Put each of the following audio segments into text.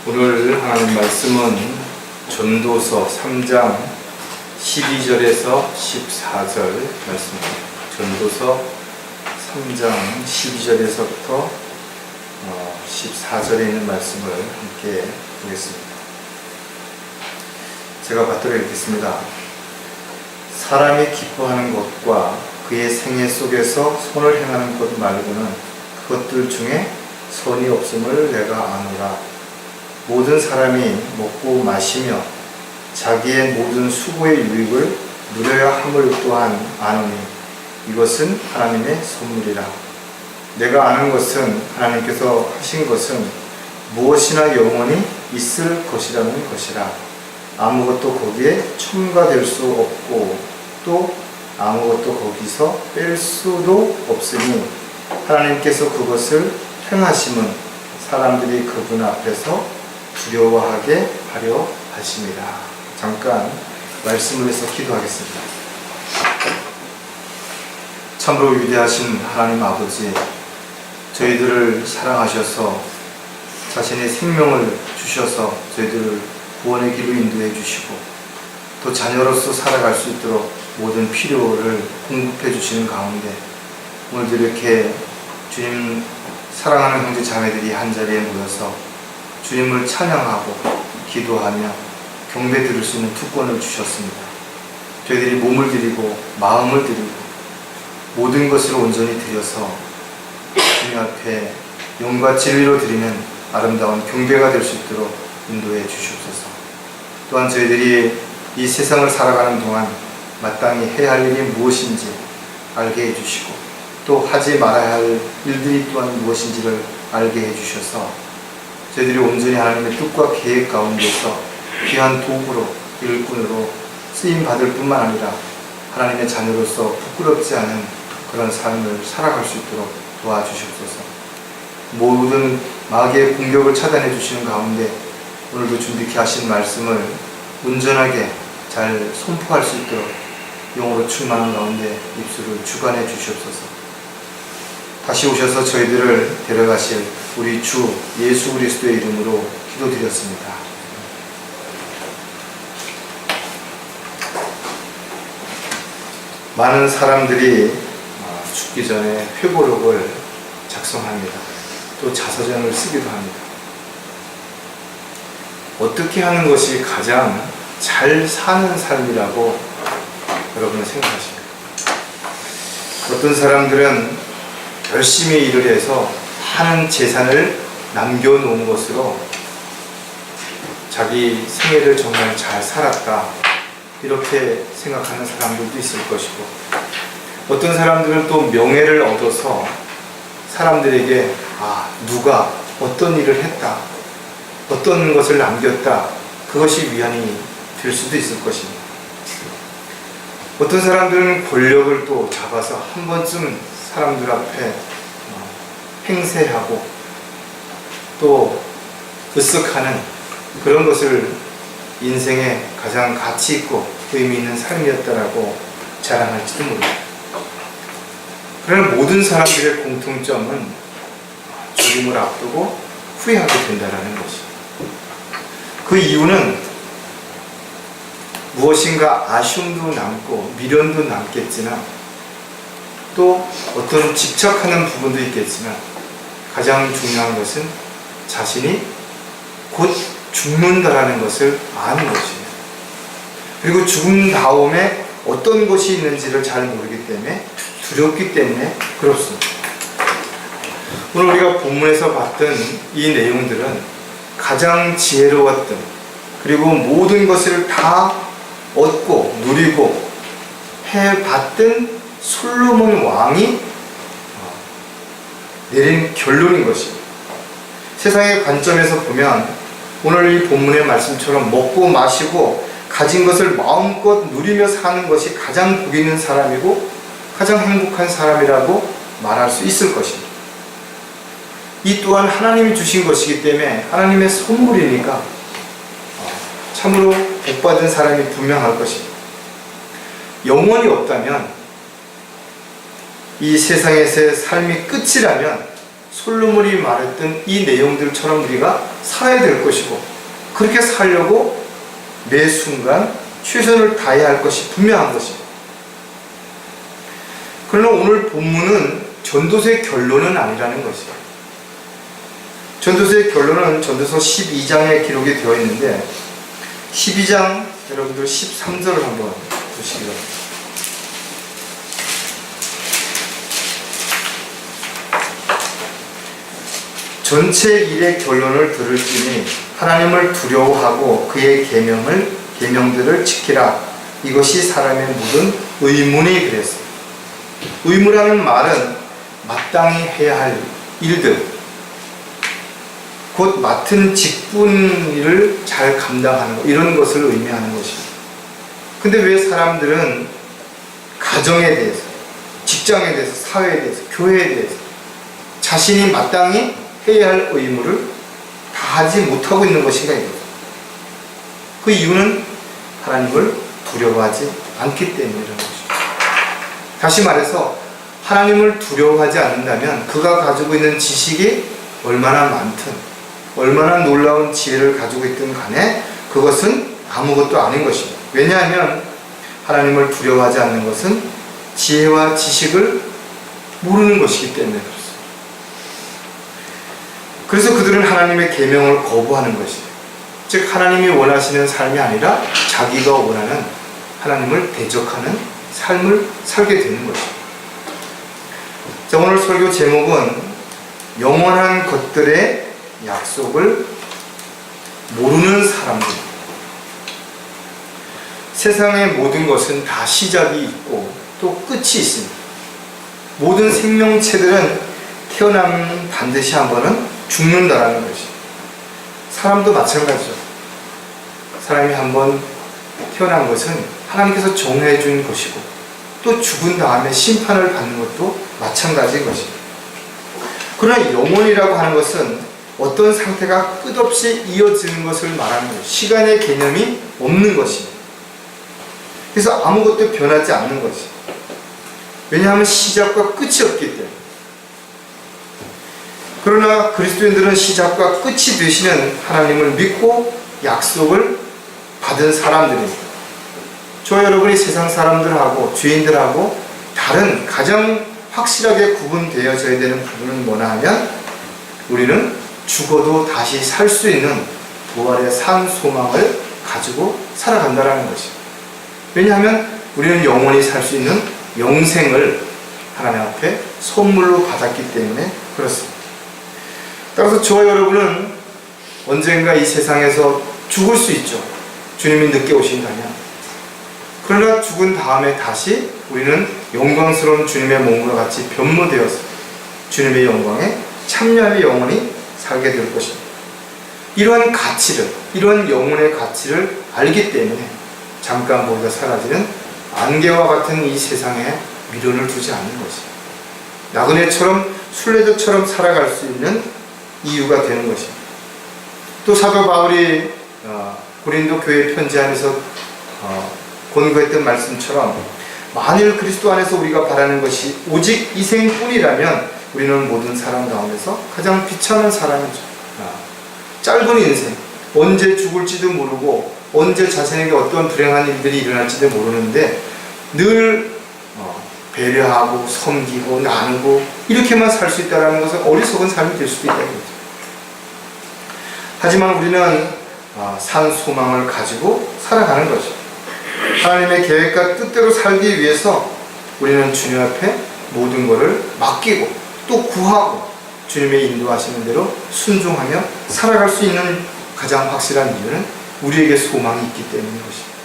오늘 하나님 말씀은 전도서 3장 12절에서 14절 말씀입니다. 전도서 3장 12절에서부터 14절에 있는 말씀을 함께 보겠습니다. 제가 받들어 읽겠습니다. 사람이 기뻐하는 것과 그의 생애 속에서 선을 행하는 것 말고는 그것들 중에 선이 없음을 내가 아노라. 모든 사람이 먹고 마시며 자기의 모든 수고의 유익을 누려야 함을 또한 아노니 이것은 하나님의 선물이라. 내가 아는 것은 하나님께서 하신 것은 무엇이나 영원히 있을 것이라는 것이라. 아무것도 거기에 첨가될 수 없고 또 아무것도 거기서 뺄 수도 없으니 하나님께서 그것을 행하심은 사람들이 그분 앞에서 두려워하게 하려 하심이라. 잠깐 말씀을 해서 기도하겠습니다. 참으로 위대하신 하나님 아버지, 저희들을 사랑하셔서 자신의 생명을 주셔서 저희들을 구원의 길로 인도해 주시고 또 자녀로서 살아갈 수 있도록 모든 필요를 공급해 주시는 가운데 오늘도 이렇게 주님 사랑하는 형제 자매들이 한자리에 모여서 주님을 찬양하고 기도하며 경배 드릴 수 있는 특권을 주셨습니다. 저희들이 몸을 드리고 마음을 드리고 모든 것을 온전히 드려서 주님 앞에 영과 진리로 드리는 아름다운 경배가 될 수 있도록 인도해 주시옵소서. 또한 저희들이 이 세상을 살아가는 동안 마땅히 해야 할 일이 무엇인지 알게 해주시고 또 하지 말아야 할 일들이 또한 무엇인지를 알게 해주셔서 저희들이 온전히 하나님의 뜻과 계획 가운데서 귀한 도구로 일꾼으로 쓰임받을 뿐만 아니라 하나님의 자녀로서 부끄럽지 않은 그런 삶을 살아갈 수 있도록 도와주시옵소서. 모든 마귀의 공격을 차단해 주시는 가운데 오늘도 준비케 하신 말씀을 온전하게 잘 선포할 수 있도록 영으로 충만한 가운데 입술을 주관해 주시옵소서. 다시 오셔서 저희들을 데려가실 우리 주 예수 그리스도의 이름으로 기도드렸습니다. 많은 사람들이 죽기 전에 회고록을 작성합니다. 또 자서전을 쓰기도 합니다. 어떻게 하는 것이 가장 잘 사는 삶이라고 여러분은 생각하십니까? 어떤 사람들은 열심히 일을 해서 하는 재산을 남겨놓은 것으로 자기 생애를 정말 잘 살았다 이렇게 생각하는 사람들도 있을 것이고 어떤 사람들은 또 명예를 얻어서 사람들에게 누가 어떤 일을 했다 어떤 것을 남겼다 그것이 위안이 될 수도 있을 것입니다. 어떤 사람들은 권력을 또 잡아서 한 번쯤 사람들 앞에 행세하고 또 으쓱하는 그런 것을 인생에 가장 가치 있고 의미 있는 삶이었다라고 자랑할지도 모릅니다. 그러나 모든 사람들의 공통점은 죽음을 앞두고 후회하게 된다는 것입니다. 그 이유는 무엇인가 아쉬움도 남고 미련도 남겠지만 또 어떤 집착하는 부분도 있겠지만 가장 중요한 것은 자신이 곧 죽는다라는 것을 아는 것입니다. 그리고 죽은 다음에 어떤 것이 있는지를 잘 모르기 때문에 두렵기 때문에 그렇습니다. 오늘 우리가 본문에서 봤던 이 내용들은 가장 지혜로웠던 그리고 모든 것을 다 얻고 누리고 해봤던 솔로몬 왕이 내린 결론인 것입니다. 세상의 관점에서 보면 오늘 이 본문의 말씀처럼 먹고 마시고 가진 것을 마음껏 누리며 사는 것이 가장 복 있는 사람이고 가장 행복한 사람이라고 말할 수 있을 것입니다. 이 또한 하나님이 주신 것이기 때문에 하나님의 선물이니까 참으로 복받은 사람이 분명할 것입니다. 영원히 없다면 이 세상에서의 삶이 끝이라면 솔로몬이 말했던 이 내용들처럼 우리가 살아야 될 것이고, 그렇게 살려고 매 순간 최선을 다해야 할 것이 분명한 것입니다. 그러나 오늘 본문은 전도서의 결론은 아니라는 것이에요. 전도서의 결론은 전도서 12장에 기록이 되어 있는데, 12장 여러분들 13절을 한번 보시기 바랍니다. 전체 일의 결론을 들을지니 하나님을 두려워하고 그의 계명들을 지키라. 이것이 사람의 모든 의문이 그랬어요. 의무라는 말은 마땅히 해야 할 일들, 곧 맡은 직분을 잘 감당하는 것, 이런 것을 의미하는 것입니다. 근데 왜 사람들은 가정에 대해서, 직장에 대해서, 사회에 대해서, 교회에 대해서 자신이 마땅히 해야 할 의무를 다 하지 못하고 있는 것인가 이거죠. 그 이유는 하나님을 두려워하지 않기 때문이라는 것입니다. 다시 말해서 하나님을 두려워하지 않는다면 그가 가지고 있는 지식이 얼마나 많든 얼마나 놀라운 지혜를 가지고 있든 간에 그것은 아무것도 아닌 것입니다. 왜냐하면 하나님을 두려워하지 않는 것은 지혜와 지식을 모르는 것이기 때문에 그렇습니다. 그래서 그들은 하나님의 계명을 거부하는 것이에요. 즉 하나님이 원하시는 삶이 아니라 자기가 원하는 하나님을 대적하는 삶을 살게 되는 것입니다. 자, 오늘 설교 제목은 영원한 것들의 약속을 모르는 사람들. 세상의 모든 것은 다 시작이 있고 또 끝이 있습니다. 모든 생명체들은 태어나면 반드시 한 번은 죽는다라는 것이. 사람도 마찬가지죠. 사람이 한번 태어난 것은 하나님께서 정해 준 것이고 또 죽은 다음에 심판을 받는 것도 마찬가지인 것입니다. 그러나 영혼이라고 하는 것은 어떤 상태가 끝없이 이어지는 것을 말하는 것이죠. 시간의 개념이 없는 것입니다. 그래서 아무것도 변하지 않는 것이죠. 왜냐하면 시작과 끝이 없기 때문에. 그러나 그리스도인들은 시작과 끝이 되시는 하나님을 믿고 약속을 받은 사람들입니다. 저 여러분이 세상 사람들하고 죄인들하고 다른 가장 확실하게 구분되어져야 되는 부분은 뭐냐 하면 우리는 죽어도 다시 살 수 있는 부활의 산 소망을 가지고 살아간다는 것입니다. 왜냐하면 우리는 영원히 살 수 있는 영생을 하나님 앞에 선물로 받았기 때문에 그렇습니다. 따라서 저와 여러분은 언젠가 이 세상에서 죽을 수 있죠. 주님이 늦게 오신다면. 그러나 죽은 다음에 다시 우리는 영광스러운 주님의 몸과 같이 변모되어서 주님의 영광에 참여하며 영원히 살게 될 것입니다. 이러한 가치를, 이러한 영혼의 가치를 알기 때문에 잠깐 보다 사라지는 안개와 같은 이 세상에 미련을 두지 않는 것입니다. 나그네처럼 순례자처럼 살아갈 수 있는 이유가 되는 것입니다. 또 사도 바울이 고린도 교회에 편지하면서 권고했던 말씀처럼 만일 그리스도 안에서 우리가 바라는 것이 오직 이 생뿐이라면 우리는 모든 사람 가운데서 가장 비참한 사람이죠. 짧은 인생, 언제 죽을지도 모르고 언제 자신에게 어떤 불행한 일들이 일어날지도 모르는데 늘 배려하고 섬기고 나누고 이렇게만 살 수 있다는 것은 어리석은 삶이 될 수도 있다는 거죠. 하지만 우리는 산 소망을 가지고 살아가는 거죠. 하나님의 계획과 뜻대로 살기 위해서 우리는 주님 앞에 모든 것을 맡기고 또 구하고 주님의 인도하시는 대로 순종하며 살아갈 수 있는 가장 확실한 이유는 우리에게 소망이 있기 때문인 것입니다.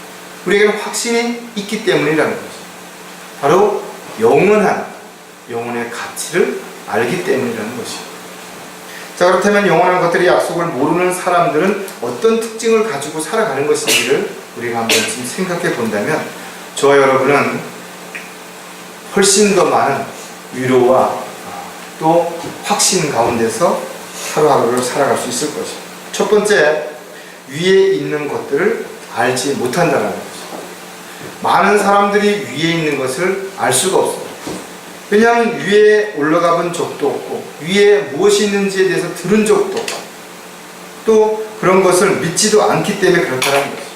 우리에게는 확신이 있기 때문이라는 것입니다. 바로 영원한 영혼의 가치를 알기 때문이라는 것입니다. 자, 그렇다면 영원한 것들의 약속을 모르는 사람들은 어떤 특징을 가지고 살아가는 것인지를 우리가 한번 지금 생각해 본다면 저와 여러분은 훨씬 더 많은 위로와 또 확신 가운데서 하루하루를 살아갈 수 있을 것입니다. 첫 번째, 위에 있는 것들을 알지 못한다는 것입니다. 많은 사람들이 위에 있는 것을 알 수가 없습니다. 왜냐하면 위에 올라가 본 적도 없고 위에 무엇이 있는지에 대해서 들은 적도 없고 또 그런 것을 믿지도 않기 때문에 그렇다는 것이죠.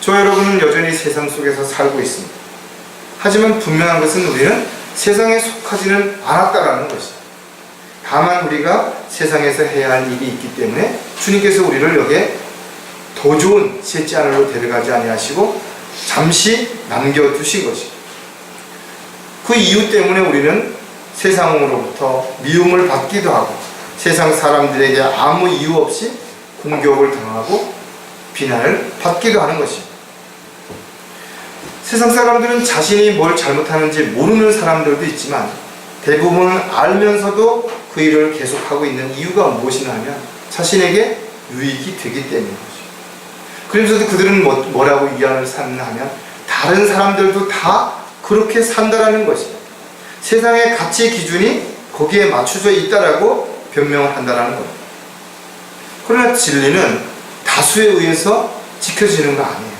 저 여러분은 여전히 세상 속에서 살고 있습니다. 하지만 분명한 것은 우리는 세상에 속하지는 않았다라는 것이죠. 다만 우리가 세상에서 해야 할 일이 있기 때문에 주님께서 우리를 여기에 더 좋은 셋째 하늘로 데려가지 아니하시고 잠시 남겨두신 것이죠. 그 이유 때문에 우리는 세상으로부터 미움을 받기도 하고 세상 사람들에게 아무 이유 없이 공격을 당하고 비난을 받기도 하는 것입니다. 세상 사람들은 자신이 뭘 잘못하는지 모르는 사람들도 있지만 대부분은 알면서도 그 일을 계속하고 있는 이유가 무엇이냐 하면 자신에게 유익이 되기 때문인 거죠. 그러면서도 그들은 뭐라고 위안을 삼나 하면 다른 사람들도 다 그렇게 산다라는 것입니다. 세상의 가치 기준이 거기에 맞춰져 있다라고 변명을 한다라는 겁니다. 그러나 진리는 다수에 의해서 지켜지는 거 아니에요.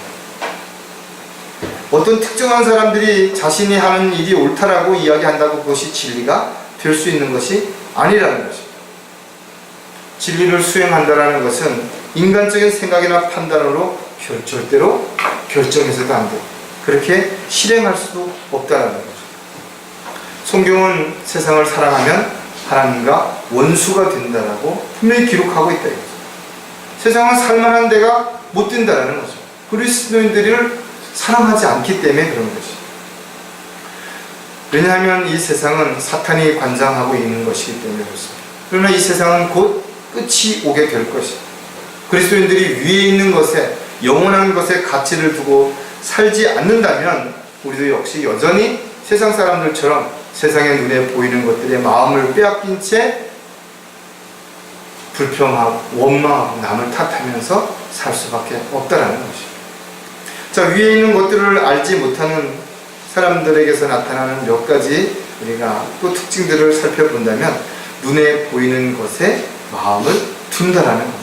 어떤 특정한 사람들이 자신이 하는 일이 옳다라고 이야기한다고 그것이 진리가 될 수 있는 것이 아니라는 것입니다. 진리를 수행한다라는 것은 인간적인 생각이나 판단으로 절대로 결정해서도 안 돼요. 그렇게 실행할 수도 없다라는 거죠. 성경은 세상을 사랑하면 하나님과 원수가 된다라고 분명히 기록하고 있다 이거죠. 세상은 살만한 데가 못 된다라는 거죠. 그리스도인들을 사랑하지 않기 때문에 그런 것이죠. 왜냐하면 이 세상은 사탄이 관장하고 있는 것이기 때문에 그렇습니다. 그러나 이 세상은 곧 끝이 오게 될 것입니다. 그리스도인들이 위에 있는 것에 영원한 것에 가치를 두고 살지 않는다면 우리도 역시 여전히 세상 사람들처럼 세상의 눈에 보이는 것들에 마음을 빼앗긴 채 불평하고 원망하고 남을 탓하면서 살 수밖에 없다라는 것입니다. 자, 위에 있는 것들을 알지 못하는 사람들에게서 나타나는 몇 가지 우리가 또 특징들을 살펴본다면 눈에 보이는 것에 마음을 둔다라는 겁니다.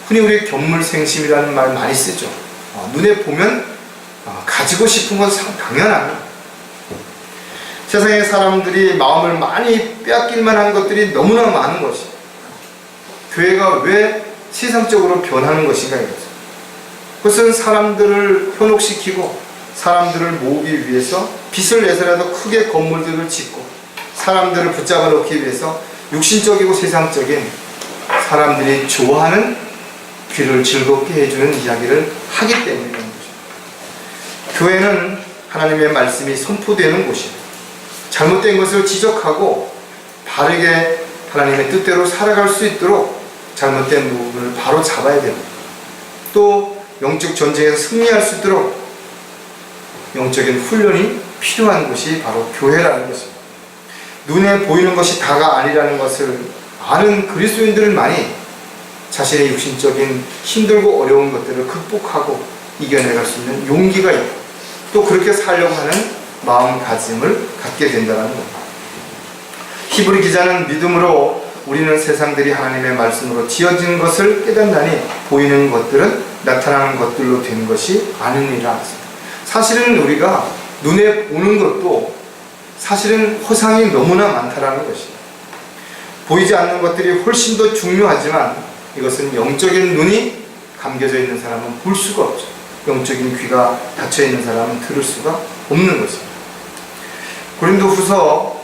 흔히 우리 견물생심이라는 말 많이 쓰죠. 눈에 보면 가지고 싶은 건 당연합니다. 세상의 사람들이 마음을 많이 빼앗길 만한 것들이 너무나 많은 것이에요. 교회가 왜 세상적으로 변하는 것인가 이거죠. 그것은 사람들을 현혹시키고 사람들을 모으기 위해서 빚을 내서라도 크게 건물들을 짓고 사람들을 붙잡아 놓기 위해서 육신적이고 세상적인 사람들이 좋아하는 귀를 즐겁게 해주는 이야기를 하기 때문에 그런 거죠. 교회는 하나님의 말씀이 선포되는 곳이에요. 잘못된 것을 지적하고 바르게 하나님의 뜻대로 살아갈 수 있도록 잘못된 부분을 바로 잡아야 됩니다. 또 영적 전쟁에서 승리할 수 있도록 영적인 훈련이 필요한 곳이 바로 교회라는 것입니다. 눈에 보이는 것이 다가 아니라는 것을 아는 그리스도인들만이 자신의 육신적인 힘들고 어려운 것들을 극복하고 이겨내갈 수 있는 용기가 있고 또 그렇게 살려고 하는 마음가짐을 갖게 된다는 겁니다. 히브리 기자는 믿음으로 우리는 세상들이 하나님의 말씀으로 지어진 것을 깨닫나니 보이는 것들은 나타나는 것들로 된 것이 아니니라. 사실은 우리가 눈에 보는 것도 사실은 허상이 너무나 많다라는 것이에요. 보이지 않는 것들이 훨씬 더 중요하지만 이것은 영적인 눈이 감겨져 있는 사람은 볼 수가 없죠. 영적인 귀가 닫혀 있는 사람은 들을 수가 없는 것입니다. 고린도후서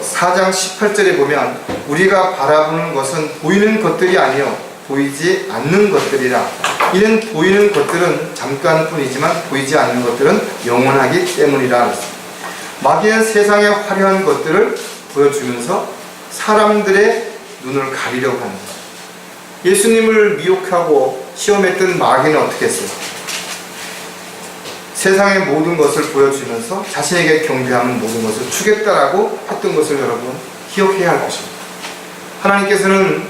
4장 18절에 보면 우리가 바라보는 것은 보이는 것들이 아니요 보이지 않는 것들이라. 이는 보이는 것들은 잠깐뿐이지만 보이지 않는 것들은 영원하기 때문이라. 마귀는 세상의 화려한 것들을 보여주면서 사람들의 눈을 가리려고 합니다. 예수님을 미혹하고 시험했던 마귀는 어떻게 했어요? 세상의 모든 것을 보여주면서 자신에게 경배하는 모든 것을 주겠다라고 했던 것을 여러분 기억해야 할 것입니다. 하나님께서는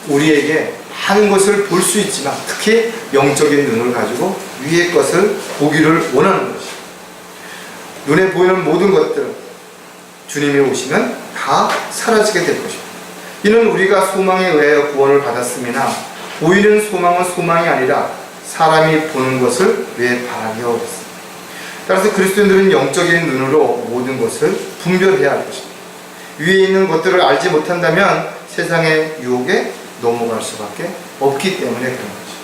우리에게 많은 것을 볼 수 있지만 특히 영적인 눈을 가지고 위의 것을 보기를 원하는 것입니다. 눈에 보이는 모든 것들은 주님이 오시면 다 사라지게 될 것입니다. 이는 우리가 소망에 의하여 구원을 받았음이나 보이는 소망은 소망이 아니라 사람이 보는 것을 왜 바라며 그랬습니다. 따라서 그리스도인들은 영적인 눈으로 모든 것을 분별해야 할 것입니다. 위에 있는 것들을 알지 못한다면 세상의 유혹에 넘어갈 수밖에 없기 때문에 그런 거죠.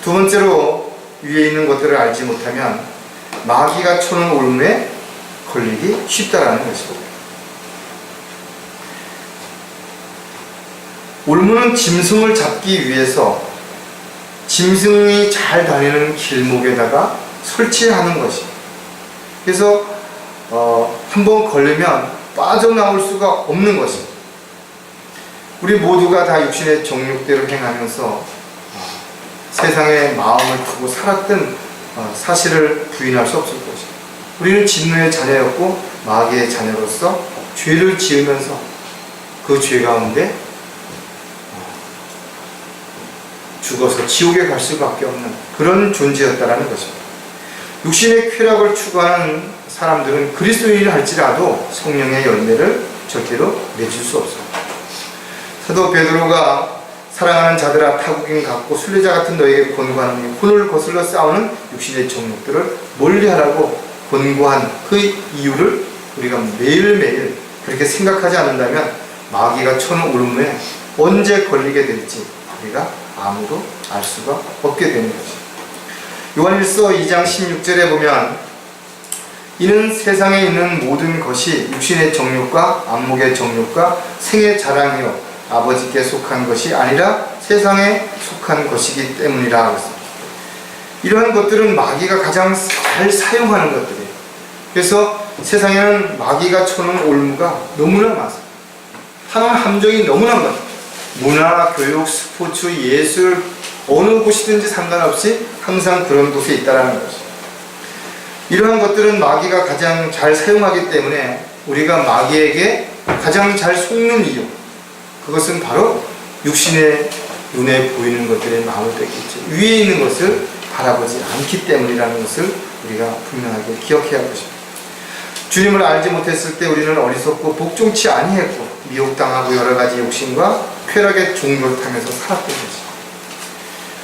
두 번째로, 위에 있는 것들을 알지 못하면 마귀가 쳐놓은 올무에 걸리기 쉽다라는 것입니다. 올무는 짐승을 잡기 위해서 짐승이 잘 다니는 길목에다가 설치하는 것이. 그래서 한번 걸리면 빠져나올 수가 없는 것입니다. 우리 모두가 다 육신의 정욕대로 행하면서 세상에 마음을 두고 살았던 사실을 부인할 수 없을 것입니다. 우리는 진노의 자녀였고 마귀의 자녀로서 죄를 지으면서 그 죄 가운데 죽어서 지옥에 갈 수밖에 없는 그런 존재였다라는 것입니다. 육신의 쾌락을 추구하는 사람들은 그리스도인이라 할지라도 성령의 열매를 절대로 맺을 수 없습니다. 사도 베드로가 사랑하는 자들아, 타국인 같고 순례자 같은 너에게 권고하노니 혼을 거슬러 싸우는 육신의 정욕들을 멀리하라고 권고한 그 이유를 우리가 매일매일 그렇게 생각하지 않는다면 마귀가 쳐놓은 올무에 언제 걸리게 될지 우리가 아무도 알 수가 없게 되는 것입니다. 요한일서 2장 16절에 보면 이는 세상에 있는 모든 것이 육신의 정욕과 안목의 정욕과 생의 자랑이요 아버지께 속한 것이 아니라 세상에 속한 것이기 때문이라 했습니다. 이러한 것들은 마귀가 가장 잘 사용하는 것들이에요. 그래서 세상에는 마귀가 쳐놓은 올무가 너무나 많습니다. 하나의 함정이 너무나 많습니다. 문화, 교육, 스포츠, 예술 어느 곳이든지 상관없이 항상 그런 곳에 있다는 것입니다. 이러한 것들은 마귀가 가장 잘 사용하기 때문에 우리가 마귀에게 가장 잘 속는 이유, 그것은 바로 육신의 눈에 보이는 것들의 마음을 뺏겠죠. 위에 있는 것을 바라보지 않기 때문이라는 것을 우리가 분명하게 기억해야 할 것입니다. 주님을 알지 못했을 때 우리는 어리석고 복종치 아니했고 미혹당하고 여러 가지 욕심과 쾌락의 종교를 타면서 살았던 것입니다.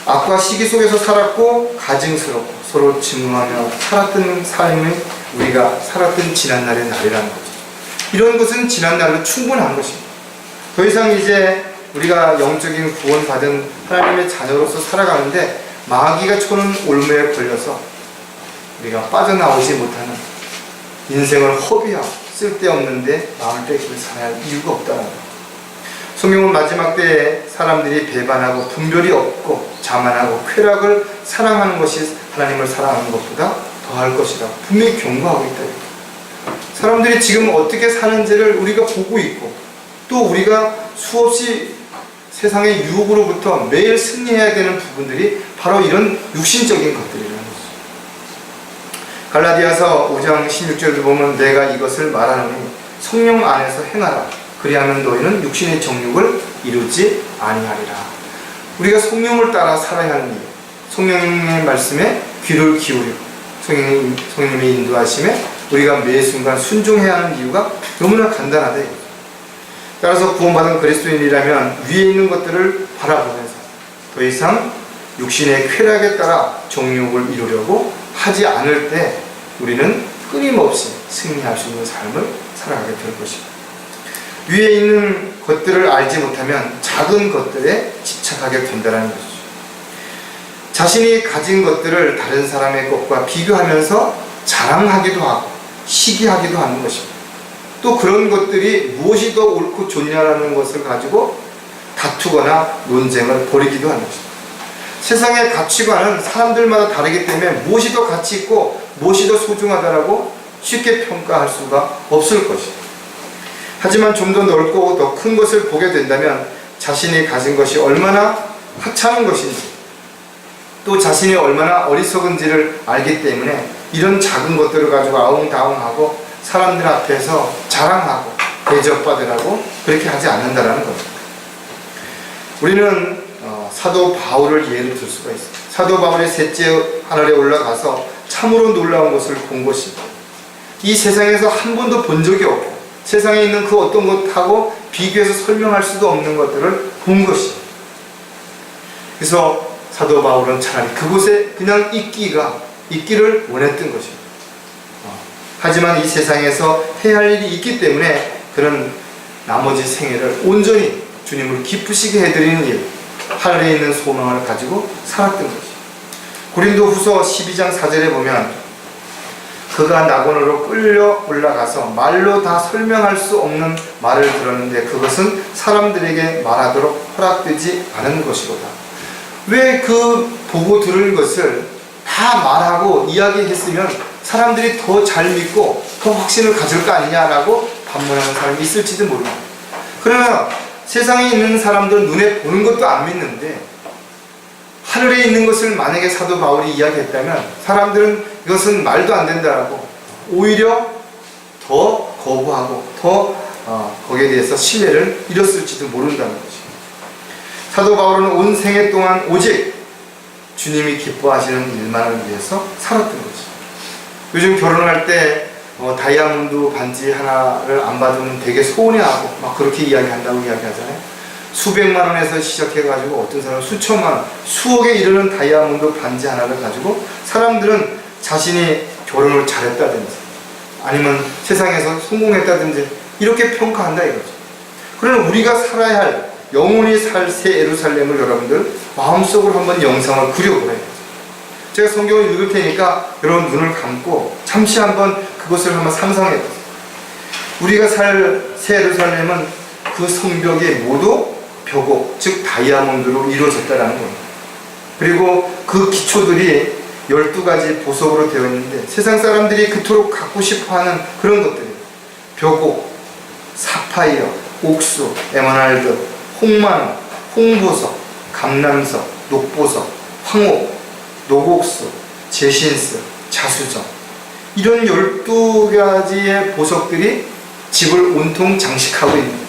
악과 시기 속에서 살았고 가증스럽고 서로 증오하며 살았던 삶이 우리가 살았던 지난날의 날이라는 거죠. 이런 것은 지난날로 충분한 것입니다. 더 이상 이제 우리가 영적인 구원받은 하나님의 자녀로서 살아가는데 마귀가 쳐놓은 올무에 걸려서 우리가 빠져나오지 못하는 인생을 허비하고 쓸데없는데 마음을 뺏기며 살아야 할 이유가 없다는 것. 성경은 마지막 때에 사람들이 배반하고 분별이 없고 자만하고 쾌락을 사랑하는 것이 하나님을 사랑하는 것보다 더할 것이다 분명히 경고하고 있다. 사람들이 지금 어떻게 사는지를 우리가 보고 있고 또 우리가 수없이 세상의 유혹으로부터 매일 승리해야 되는 부분들이 바로 이런 육신적인 것들이라는 것이죠. 갈라디아서 5장 16절도 보면 내가 이것을 말하노니 성령 안에서 행하라. 그리하면 너희는 육신의 정욕을 이루지 아니하리라. 우리가 성령을 따라 살아야 하는 이유, 성령의 말씀에 귀를 기울이고 성령님의 인도하심에 우리가 매 순간 순종해야 하는 이유가 너무나 간단하다. 따라서 구원받은 그리스도인이라면 위에 있는 것들을 바라보면서 더 이상 육신의 쾌락에 따라 정욕을 이루려고 하지 않을 때 우리는 끊임없이 승리할 수 있는 삶을 살아가게 될 것입니다. 위에 있는 것들을 알지 못하면 작은 것들에 집착하게 된다는 것이죠. 자신이 가진 것들을 다른 사람의 것과 비교하면서 자랑하기도 하고 시기하기도 하는 것입니다. 또 그런 것들이 무엇이 더 옳고 좋냐라는 것을 가지고 다투거나 논쟁을 벌이기도 하는 것입니다. 세상의 가치관은 사람들마다 다르기 때문에 무엇이 더 가치 있고 무엇이 더 소중하다라고 쉽게 평가할 수가 없을 것입니다. 하지만 좀 더 넓고 더 큰 것을 보게 된다면 자신이 가진 것이 얼마나 하찮은 것인지 또 자신이 얼마나 어리석은지를 알기 때문에 이런 작은 것들을 가지고 아웅다웅하고 사람들 앞에서 자랑하고 대접받으라고 그렇게 하지 않는다는 거죠. 우리는 사도 바울을 예를 들 수가 있습니다. 사도 바울이 셋째 하늘에 올라가서 참으로 놀라운 것을 본 것입니다. 이 세상에서 한 번도 본 적이 없고 세상에 있는 그 어떤 것하고 비교해서 설명할 수도 없는 것들을 본 것입니다. 그래서 사도 바울은 차라리 그곳에 그냥 있기를 원했던 것입니다. 하지만 이 세상에서 해야 할 일이 있기 때문에 그런 나머지 생애를 온전히 주님을 기쁘시게 해드리는 일, 하늘에 있는 소망을 가지고 살았던 것이죠. 고린도후서 12장 4절에 보면 그가 낙원으로 끌려 올라가서 말로 다 설명할 수 없는 말을 들었는데 그것은 사람들에게 말하도록 허락되지 않은 것이로다. 왜 그 보고 들은 것을 다 말하고 이야기했으면 사람들이 더 잘 믿고 더 확신을 가질 거 아니냐라고 반문하는 사람이 있을지도 모릅니다. 그러나 세상에 있는 사람들은 눈에 보는 것도 안 믿는데 하늘에 있는 것을 만약에 사도 바울이 이야기했다면 사람들은 이것은 말도 안 된다라고 오히려 더 거부하고 더 거기에 대해서 신뢰를 잃었을지도 모른다는 것입니다. 사도 바울은 온 생애 동안 오직 주님이 기뻐하시는 일만을 위해서 살았던 것이죠. 요즘 결혼할 때 다이아몬드 반지 하나를 안 받으면 되게 서운해하고 막 그렇게 이야기한다고 이야기하잖아요. 수백만 원에서 시작해가지고 어떤 사람은 수천만 원, 수억에 이르는 다이아몬드 반지 하나를 가지고 사람들은 자신이 결혼을 잘했다든지 아니면 세상에서 성공했다든지 이렇게 평가한다 이거죠. 그러나 우리가 살아야 할 영원히 살 새 예루살렘을 여러분들 마음속으로 한번 영상을 그려보래요. 제가 성경을 읽을 테니까 여러분 눈을 감고 잠시 한번 그것을 한번 상상해 보세요. 우리가 살 새 예루살렘은 그 성벽이 모두 벽옥, 즉 다이아몬드로 이루어졌다는 겁니다. 그리고 그 기초들이 12가지 보석으로 되어 있는데 세상 사람들이 그토록 갖고 싶어하는 그런 것들이에요. 벽옥, 사파이어, 옥수, 에메랄드, 홍만호, 홍보석, 감람석, 녹보석, 황옥, 녹옥수, 제신스, 자수정 이런 12가지의 보석들이 집을 온통 장식하고 있는 거죠.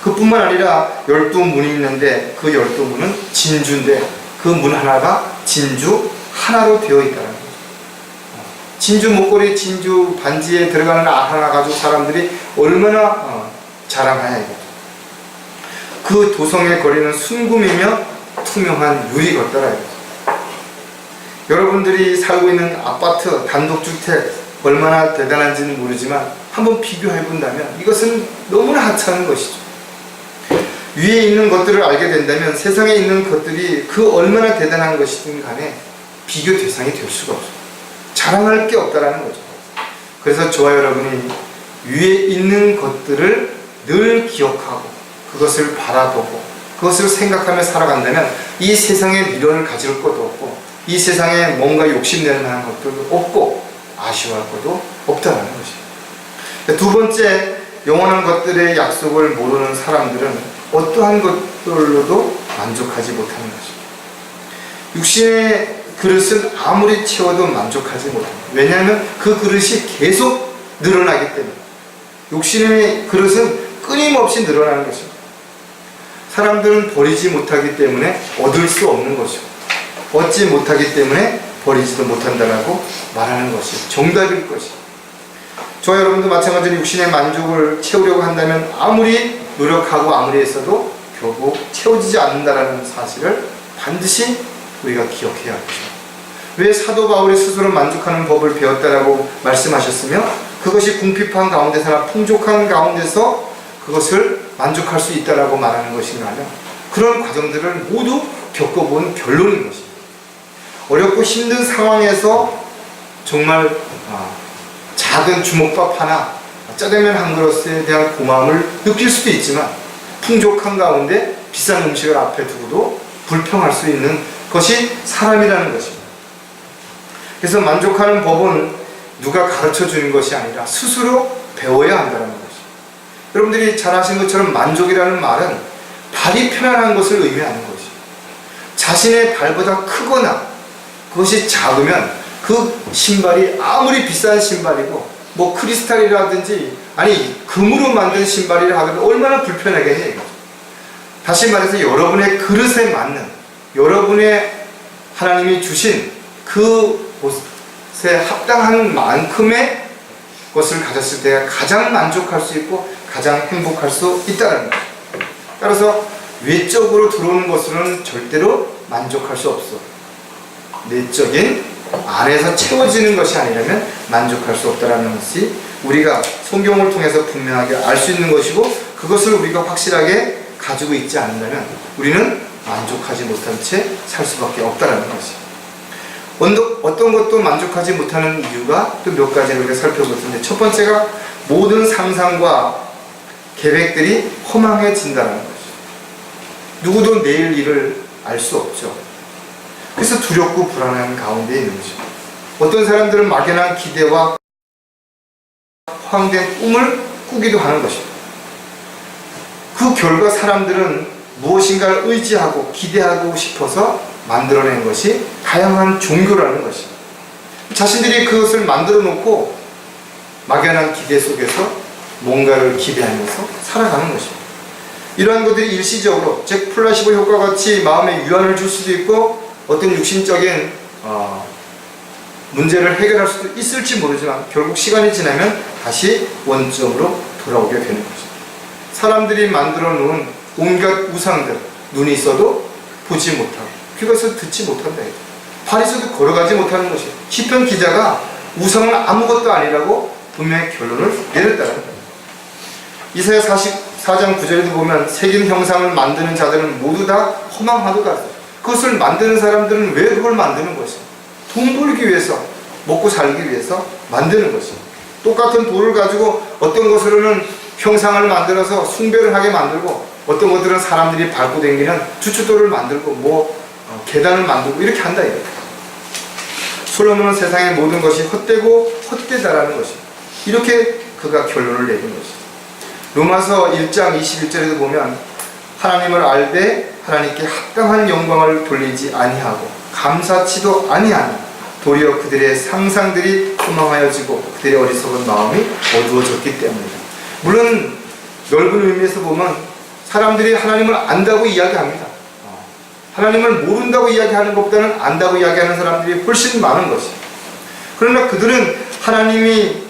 그뿐만 아니라 12문이 있는데 그 12문은 진주인데 그 문 하나가 진주 하나로 되어 있다는 거죠. 진주 목걸이, 진주 반지에 들어가는 알 하나 가지고 사람들이 얼마나 자랑하냐 이거죠. 그 도성에 거리는 순금이며 투명한 유리 같더라 이거죠. 여러분들이 살고 있는 아파트, 단독주택 얼마나 대단한지는 모르지만 한번 비교해 본다면 이것은 너무나 하찮은 것이죠. 위에 있는 것들을 알게 된다면 세상에 있는 것들이 그 얼마나 대단한 것이든 간에 비교 대상이 될 수가 없어요. 자랑할 게 없다라는 거죠. 그래서 저와 여러분이 위에 있는 것들을 늘 기억하고 그것을 바라보고 그것을 생각하며 살아간다면 이 세상에 미련을 가질 것도 없고 이 세상에 뭔가 욕심내는 만한 것도 없고 아쉬워할 것도 없다는 것입니다. 두 번째, 영원한 것들의 약속을 모르는 사람들은 어떠한 것들로도 만족하지 못하는 것입니다. 육신의 그릇은 아무리 채워도 만족하지 못합니다. 왜냐하면 그 그릇이 계속 늘어나기 때문에. 육신의 그릇은 끊임없이 늘어나는 것입니다. 사람들은 버리지 못하기 때문에 얻을 수 없는 것이고 얻지 못하기 때문에 버리지도 못한다라고 말하는 것이 정답일 것이죠. 저와 여러분도 마찬가지로 육신의 만족을 채우려고 한다면 아무리 노력하고 아무리 했어도 결국 채워지지 않는다라는 사실을 반드시 우리가 기억해야 하죠. 왜 사도 바울이 스스로 만족하는 법을 배웠다라고 말씀하셨으며 그것이 궁핍한 가운데서나 풍족한 가운데서 그것을 만족할 수 있다라고 말하는 것인가 하면 그런 과정들을 모두 겪어본 결론인 것입니다. 어렵고 힘든 상황에서 정말 작은 주먹밥 하나, 짜장면 한 그릇에 대한 고마움을 느낄 수도 있지만 풍족한 가운데 비싼 음식을 앞에 두고도 불평할 수 있는 것이 사람이라는 것입니다. 그래서 만족하는 법은 누가 가르쳐 주는 것이 아니라 스스로 배워야 한다는 것입니다. 여러분들이 잘 아신 것처럼 만족이라는 말은 발이 편안한 것을 의미하는 것입니다. 자신의 발보다 크거나 그것이 작으면 그 신발이 아무리 비싼 신발이고 뭐 크리스탈이라든지 아니 금으로 만든 신발이라 하더라도 얼마나 불편하겠냐 이거죠. 다시 말해서 여러분의 그릇에 맞는 여러분의 하나님이 주신 그 곳에 합당한 만큼의 것을 가졌을 때 가장 만족할 수 있고 가장 행복할 수 있다는 거죠. 따라서 외적으로 들어오는 것으로는 절대로 만족할 수 없어. 내적인 안에서 채워지는 것이 아니라면 만족할 수 없다는 것이 우리가 성경을 통해서 분명하게 알 수 있는 것이고, 그것을 우리가 확실하게 가지고 있지 않는다면 우리는 만족하지 못한 채 살 수밖에 없다는 것이에요. 어떤 것도 만족하지 못하는 이유가 또 몇 가지를 우리가 살펴볼 텐데, 첫 번째가 모든 상상과 계획들이 허망해진다는 것이죠. 누구도 내일 일을 알 수 없죠. 그래서 두렵고 불안한 가운데 있는 것이죠. 어떤 사람들은 막연한 기대와 허황된 꿈을 꾸기도 하는 것이죠. 그 결과 사람들은 무엇인가를 의지하고 기대하고 싶어서 만들어낸 것이 다양한 종교라는 것입니다. 자신들이 그것을 만들어 놓고 막연한 기대 속에서 뭔가를 기대하면서 살아가는 것입니다. 이러한 것들이 일시적으로, 즉 플라시보 효과와 같이 마음에 위안을 줄 수도 있고 어떤 육신적인 문제를 해결할 수도 있을지 모르지만 결국 시간이 지나면 다시 원점으로 돌아오게 되는 것입니다. 사람들이 만들어 놓은 온갖 우상들, 눈이 있어도 보지 못하고 귀가 있어도 듣지 못한다. 발이 있어도 걸어가지 못하는 것이에요. 시편 기자가 우상은 아무것도 아니라고 분명히 결론을 내렸다는 거예요. 이사야 44장 9절에도 보면 새긴 형상을 만드는 자들은 모두 다 허망하도다. 그것을 만드는 사람들은 왜 그걸 만드는 것이에요? 돈 벌기 위해서, 먹고 살기 위해서 만드는 것이에요. 똑같은 돌을 가지고 어떤 것으로는 형상을 만들어서 숭배를 하게 만들고, 어떤 것들은 사람들이 밟고 다니는 주춧돌을 만들고 계단을 만들고 이렇게 한다 이거예요. 솔로몬은 세상의 모든 것이 헛되고 헛되다라는 것입니다. 이렇게 그가 결론을 내린 것입니다. 로마서 1장 21절에도 보면 하나님을 알되 하나님께 합당한 영광을 돌리지 아니하고 감사치도 아니하니 도리어 그들의 상상들이 허망하여지고 그들의 어리석은 마음이 어두워졌기 때문이다. 물론 넓은 의미에서 보면 사람들이 하나님을 안다고 이야기합니다. 하나님을 모른다고 이야기하는 것보다는 안다고 이야기하는 사람들이 훨씬 많은 것이에요. 그러나 그들은 하나님이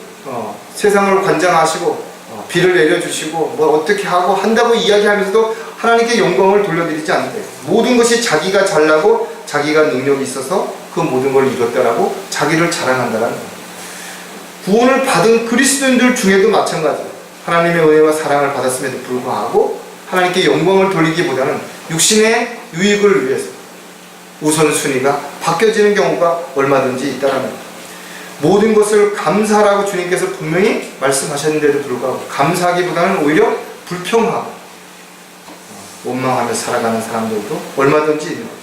세상을 관장하시고 비를 내려주시고 어떻게 하고 한다고 이야기하면서도 하나님께 영광을 돌려드리지 않는데, 모든 것이 자기가 잘나고 자기가 능력이 있어서 그 모든 걸 이뤘다라고 자기를 자랑한다는 거예요. 구원을 받은 그리스도인들 중에도 마찬가지예요. 하나님의 은혜와 사랑을 받았음에도 불구하고 하나님께 영광을 돌리기보다는 육신의 유익을 위해서 우선순위가 바뀌어지는 경우가 얼마든지 있다는 거예요. 모든 것을 감사하라고 주님께서 분명히 말씀하셨는데도 불구하고 감사하기보다는 오히려 불평하고 원망하며 살아가는 사람들도 얼마든지 있는 거죠.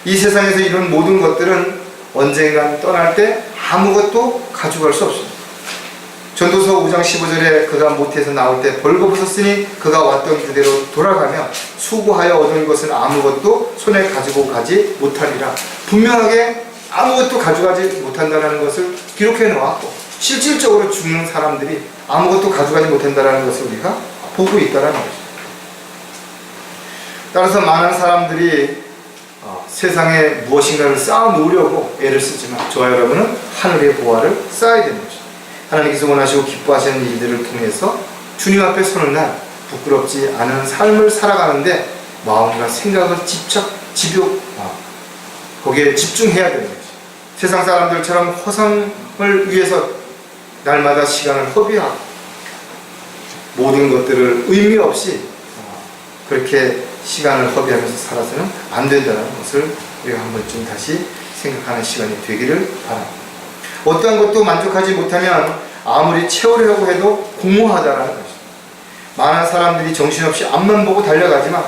이 세상에서 이런 모든 것들은 언젠간 떠날 때 아무것도 가져갈 수 없습니다. 전도서 5장 15절에 그가 모태에서 나올 때 벌거벗었으니 그가 왔던 그대로 돌아가며 수고하여 얻은 것은 아무것도 손에 가지고 가지 못하리라. 분명하게 아무것도 가져가지 못한다는 것을 기록해 놓았고, 실질적으로 죽는 사람들이 아무것도 가져가지 못한다는 것을 우리가 보고 있다는 것이죠. 따라서 많은 사람들이 세상에 무엇인가를 쌓아 놓으려고 애를 쓰지만 저와 여러분은 하늘의 보화를 쌓아야 되는 것이죠. 하나님께서 원하시고 기뻐하시는 일들을 통해서 주님 앞에 서는 날 부끄럽지 않은 삶을 살아가는데 마음과 생각을 거기에 집중해야 되는 거죠. 세상 사람들처럼 허상을 위해서 날마다 시간을 허비하고 모든 것들을 의미 없이 그렇게 시간을 허비하면서 살아서는 안 된다는 것을 우리가 한 번쯤 다시 생각하는 시간이 되기를 바랍니다. 어떠한 것도 만족하지 못하면 아무리 채우려고 해도 공허하다는 것입니다. 많은 사람들이 정신없이 앞만 보고 달려가지만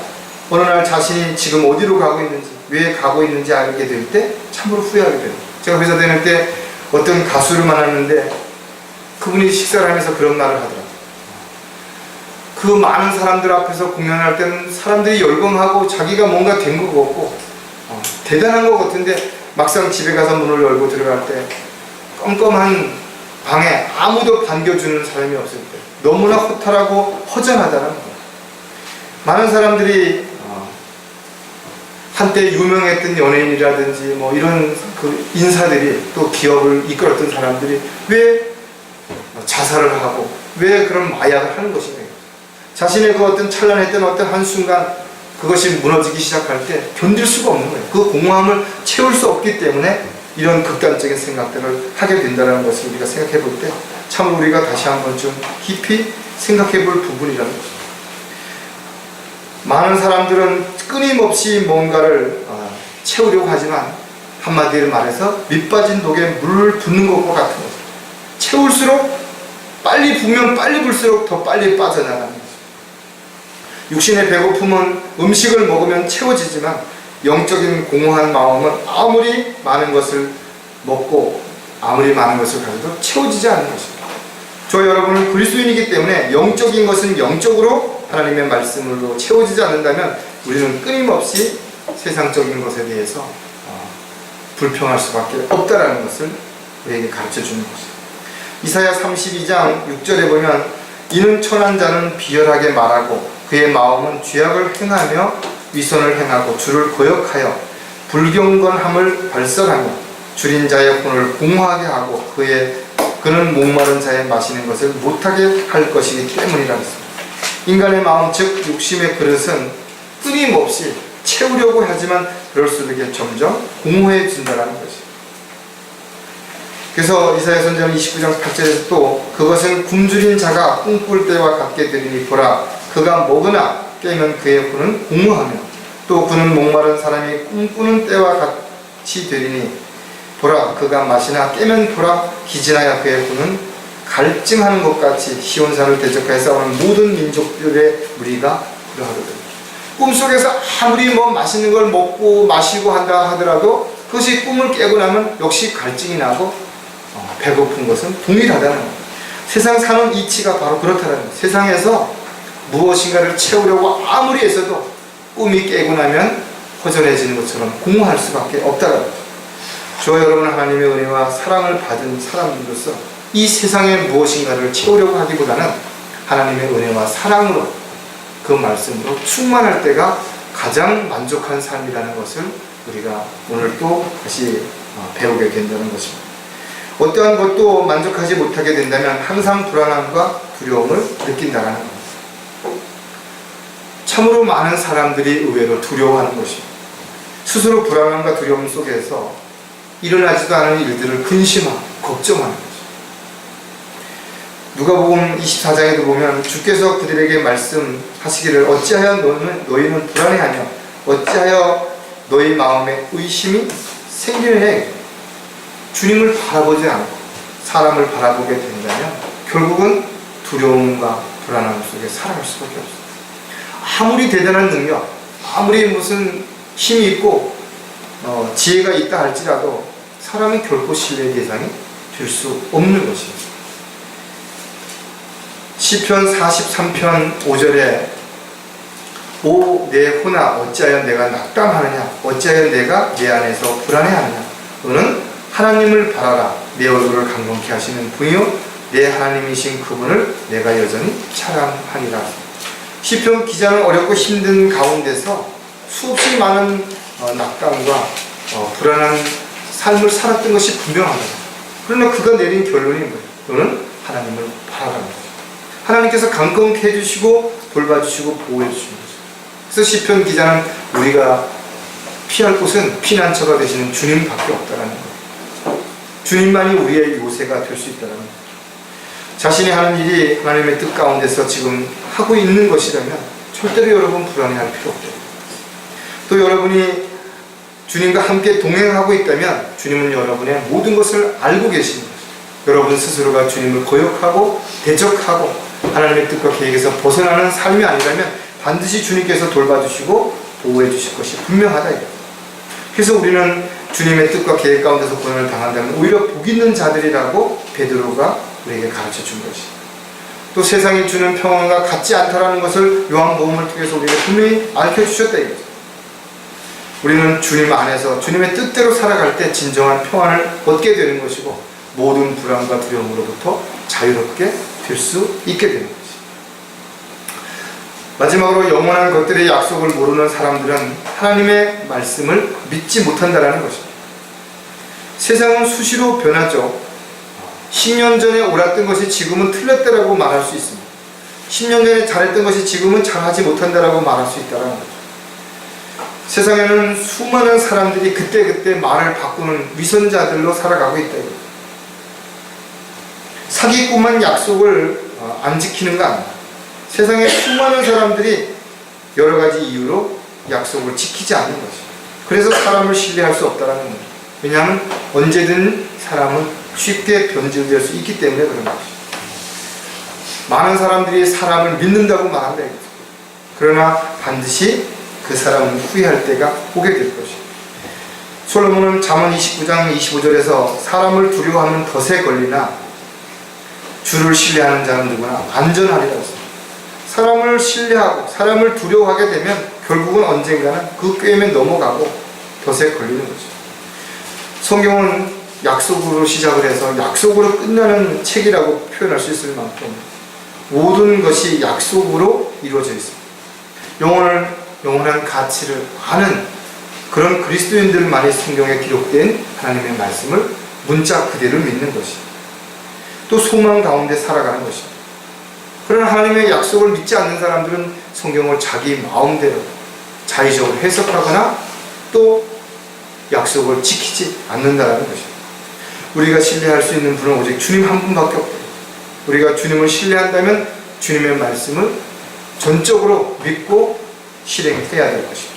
어느 날 자신이 지금 어디로 가고 있는지, 왜 가고 있는지 알게 될 때 참으로 후회하게 됩니다. 제가 회사 다닐 때 어떤 가수를 만났는데 그분이 식사를 하면서 그런 말을 하더라고요. 그 많은 사람들 앞에서 공연을 할 때는 사람들이 열광하고 자기가 뭔가 된 것 같고 대단한 것 같은데 막상 집에 가서 문을 열고 들어갈 때 껌껌한 방에 아무도 반겨주는 사람이 없을 때 너무나 허탈하고 허전하다는 거예요. 많은 사람들이 한때 유명했던 연예인이라든지 이런 그 인사들이, 또 기업을 이끌었던 사람들이 왜 자살을 하고 왜 그런 마약을 하는 것인가. 자신의 그 어떤 찬란했던 어떤 한순간 그 그것이 무너지기 시작할 때 견딜 수가 없는 거예요. 그 공허함을 채울 수 없기 때문에 이런 극단적인 생각들을 하게 된다는 것을 우리가 생각해 볼 때 참 우리가 다시 한번 좀 깊이 생각해 볼 부분이라는 것입니다. 많은 사람들은 끊임없이 뭔가를 채우려고 하지만 한마디로 말해서 밑빠진 독에 물을 붓는 것과 같은 거죠. 채울수록 빨리 부으면 빨리 불수록 더 빨리 빠져나가는 거죠. 육신의 배고픔은 음식을 먹으면 채워지지만 영적인 공허한 마음은 아무리 많은 것을 먹고 아무리 많은 것을 가져도 채워지지 않는 것입니다. 저 여러분은 그리스도인이기 때문에 영적인 것은 영적으로 하나님의 말씀으로 채워지지 않는다면 우리는 끊임없이 세상적인 것에 대해서 불평할 수밖에 없다라는 것을 우리에게 가르쳐 주는 것입니다. 이사야 32장 6절에 보면 이는 천한 자는 비열하게 말하고 그의 마음은 죄악을 행하며 위선을 행하고 주를 거역하여 불경건함을 발설하며 줄인 자의 혼을 공허하게 하고 그는 목마른 자의 마시는 것을 못하게 할 것이기 때문이라 했습니다. 인간의 마음 즉 욕심의 그릇은 끊임없이 채우려고 하지만 그럴수록 점점 공허해진다는 것입니다. 그래서 이사야 선지자는 29장 8절에서 또 그것은 굶주린 자가 꿈꿀 때와 같게 되리니 보라 그가 먹으나 깨면 그의 혼은 공허하며 또 그는 목마른 사람이 꿈꾸는 때와 같이 되리니 보라 그가 마시나 깨면 보라 기진하여 그의 혼은 갈증하는 것 같이 시온산을 대적하여 싸우는 모든 민족들의 무리가 그러하거든. 꿈속에서 아무리 맛있는 걸 먹고 마시고 한다 하더라도 그것이 꿈을 깨고 나면 역시 갈증이 나고 배고픈 것은 동일하다는 거예요. 세상 사는 이치가 바로 그렇다는 거예요. 세상에서 무엇인가를 채우려고 아무리 애써도 꿈이 깨고 나면 허전해지는 것처럼 공허할 수밖에 없다는 거예요. 저와 여러분 하나님의 은혜와 사랑을 받은 사람들로서 이 세상에 무엇인가를 채우려고 하기보다는 하나님의 은혜와 사랑으로 그 말씀으로 충만할 때가 가장 만족한 삶이라는 것을 우리가 오늘 또 다시 배우게 된다는 것입니다. 어떠한 것도 만족하지 못하게 된다면 항상 불안함과 두려움을 느낀다는 겁니다. 참으로 많은 사람들이 의외로 두려워하는 것입니다. 스스로 불안함과 두려움 속에서 일어나지도 않은 일들을 근심하고 걱정하는 거죠. 누가복음 24장에도 보면 주께서 그들에게 말씀하시기를 어찌하여 너희는 불안해하며 어찌하여 너희 마음에 의심이 생기느냐. 주님을 바라보지 않고 사람을 바라보게 된다면 결국은 두려움과 불안함 속에 살아갈 수밖에 없습니다. 아무리 대단한 능력, 아무리 무슨 힘이 있고 지혜가 있다 할지라도 사람은 결코 신뢰의 대상이 될 수 없는 것입니다. 시편 43편 5절에 오 내 혼아 어찌하여 내가 낙담하느냐 어찌하여 내가 내 안에서 불안해하느냐 너는 하나님을 바라라 내 얼굴을 강건케 하시는 분이요 내 하나님이신 그분을 내가 여전히 찬양하니라. 시편 기자는 어렵고 힘든 가운데서 수없이 많은 낙담과 불안한 삶을 살았던 것이 분명합니다. 그러나 그가 내린 결론이 뭐예요? 너는 하나님을 바라라는 거죠. 하나님께서 강건케 해주시고 돌봐주시고 보호해 주시는 거죠. 그래서 시편 기자는 우리가 피할 곳은 피난처가 되시는 주님밖에 없다는 거예요. 주님만이 우리의 요새가 될 수 있다는 거예요. 자신이 하는 일이 하나님의 뜻 가운데서 지금 하고 있는 것이라면 절대로 여러분 불안해할 필요 없죠. 또 여러분이 주님과 함께 동행하고 있다면 주님은 여러분의 모든 것을 알고 계시는 거죠. 여러분 스스로가 주님을 거역하고 대적하고 하나님의 뜻과 계획에서 벗어나는 삶이 아니라면 반드시 주님께서 돌봐주시고 보호해 주실 것이 분명하다. 그래서 우리는 주님의 뜻과 계획 가운데서 고난을 당한다면 오히려 복 있는 자들이라고 베드로가 우리에게 가르쳐 준 것이. 또 세상이 주는 평안과 같지 않다라는 것을 요한복음을 통해서 우리에게 분명히 알려주셨다 이거죠. 우리는 주님 안에서 주님의 뜻대로 살아갈 때 진정한 평안을 얻게 되는 것이고 모든 불안과 두려움으로부터 자유롭게 될 수 있게 되는 것이죠. 마지막으로 영원한 것들의 약속을 모르는 사람들은 하나님의 말씀을 믿지 못한다는 것입니다. 세상은 수시로 변하죠. 10년 전에 옳았던 것이 지금은 틀렸다라고 말할 수 있습니다. 10년 전에 잘했던 것이 지금은 잘하지 못한다라고 말할 수 있다는 거죠. 세상에는 수많은 사람들이 그때그때 말을 바꾸는 위선자들로 살아가고 있다. 사기꾼만 약속을 안 지키는 거 아니야. 세상에 수많은 사람들이 여러 가지 이유로 약속을 지키지 않는 것이. 그래서 사람을 신뢰할 수 없다는 거예요. 왜냐하면 언제든 사람은 쉽게 변질될 수 있기 때문에 그런 것이. 많은 사람들이 사람을 믿는다고 말한다. 그러나 반드시 그 사람은 후회할 때가 오게 될 것이에요. 솔로몬은 잠언 29장 25절에서 사람을 두려워하면 덫에 걸리나 주를 신뢰하는 자는 누구나 안전하리라 했습니다. 사람을 신뢰하고 사람을 두려워하게 되면 결국은 언젠가는 그 꾀임에 넘어가고 덫에 걸리는 거죠. 성경은 약속으로 시작을 해서 약속으로 끝나는 책이라고 표현할 수 있을 만큼 모든 것이 약속으로 이루어져 있습니다. 영원한 가치를 아는 그런 그리스도인들만이 성경에 기록된 하나님의 말씀을 문자 그대로 믿는 것이, 또 소망 가운데 살아가는 것입니다. 그러나 하나님의 약속을 믿지 않는 사람들은 성경을 자기 마음대로 자의적으로 해석하거나 또 약속을 지키지 않는다는 것입니다. 우리가 신뢰할 수 있는 분은 오직 주님 한 분밖에 없다. 우리가 주님을 신뢰한다면 주님의 말씀을 전적으로 믿고 실행해야 될 것입니다.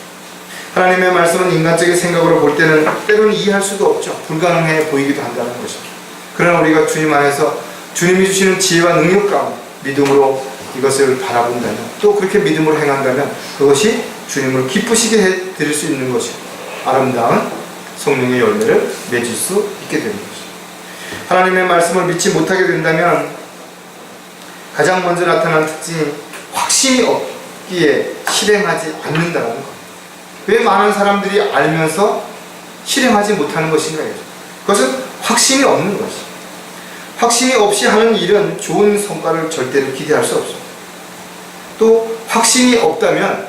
하나님의 말씀은 인간적인 생각으로 볼 때는 때로는 이해할 수도 없죠. 불가능해 보이기도 한다는 것입니다. 그러나 우리가 주님 안에서 주님이 주시는 지혜와 능력 가운데 믿음으로 이것을 바라본다면, 또 그렇게 믿음으로 행한다면 그것이 주님을 기쁘시게 해드릴 수 있는 것이 아름다운 성령의 열매를 맺을 수 있게 되는 것입니다. 하나님의 말씀을 믿지 못하게 된다면 가장 먼저 나타난 특징이 확신이 없기에 실행하지 않는다는 것. 왜 많은 사람들이 알면서 실행하지 못하는 것인가요? 그것은 확신이 없는 것이죠. 확신이 없이 하는 일은 좋은 성과를 절대로 기대할 수 없습니다. 또 확신이 없다면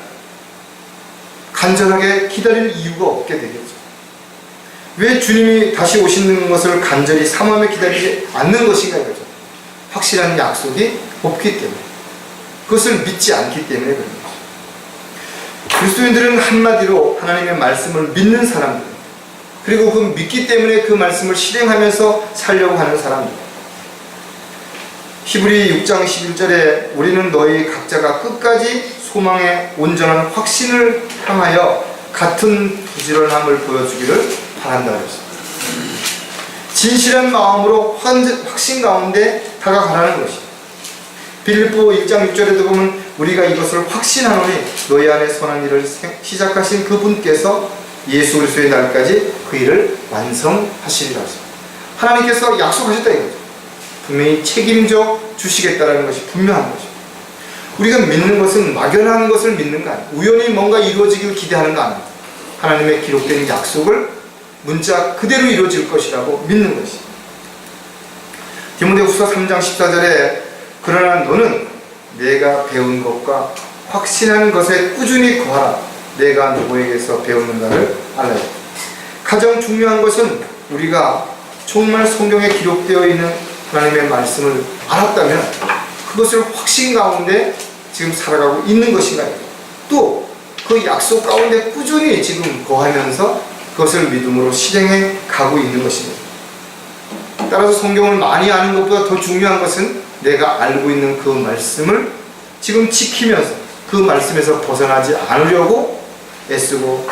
간절하게 기다릴 이유가 없게 되겠죠. 왜 주님이 다시 오시는 것을 간절히 삼엄에 기다리지 않는 것인가요? 확실한 약속이 없기 때문에, 그것을 믿지 않기 때문에 그런 것입니다. 그리스도인들은 한마디로 하나님의 말씀을 믿는 사람들, 그리고 그 믿기 때문에 그 말씀을 실행하면서 살려고 하는 사람들. 히브리 6장 11절에 우리는 너희 각자가 끝까지 소망의 온전한 확신을 향하여 같은 부지런함을 보여주기를 바란다 그랬습니다. 진실한 마음으로 확신 가운데 다가가라는 것이. 빌립보 1장 6절에도 보면 우리가 이것을 확신하노니 너희 안에 선한 일을 시작하신 그분께서 예수 그리스도의 날까지 그 일을 완성하시리라 했습니다. 하나님께서 약속하셨다 이거죠. 분명히 책임져 주시겠다는 것이 분명한 것입니다. 우리가 믿는 것은 막연한 것을 믿는 거 아니에요. 우연히 뭔가 이루어지길 기대하는 거 아니에요. 하나님의 기록된 약속을 문자 그대로 이루어질 것이라고 믿는 것이에요. 디모데후서 3장 14절에 그러나 너는 내가 배운 것과 확신한 것에 꾸준히 거하라. 내가 누구에게서 배웠는가를 알아야 해. 가장 중요한 것은 우리가 정말 성경에 기록되어 있는 하나님의 말씀을 알았다면 그것을 확신 가운데 지금 살아가고 있는 것인가요? 또 그 약속 가운데 꾸준히 지금 거하면서 그것을 믿음으로 실행해 가고 있는 것입니다. 따라서 성경을 많이 아는 것보다 더 중요한 것은 내가 알고 있는 그 말씀을 지금 지키면서 그 말씀에서 벗어나지 않으려고 애쓰고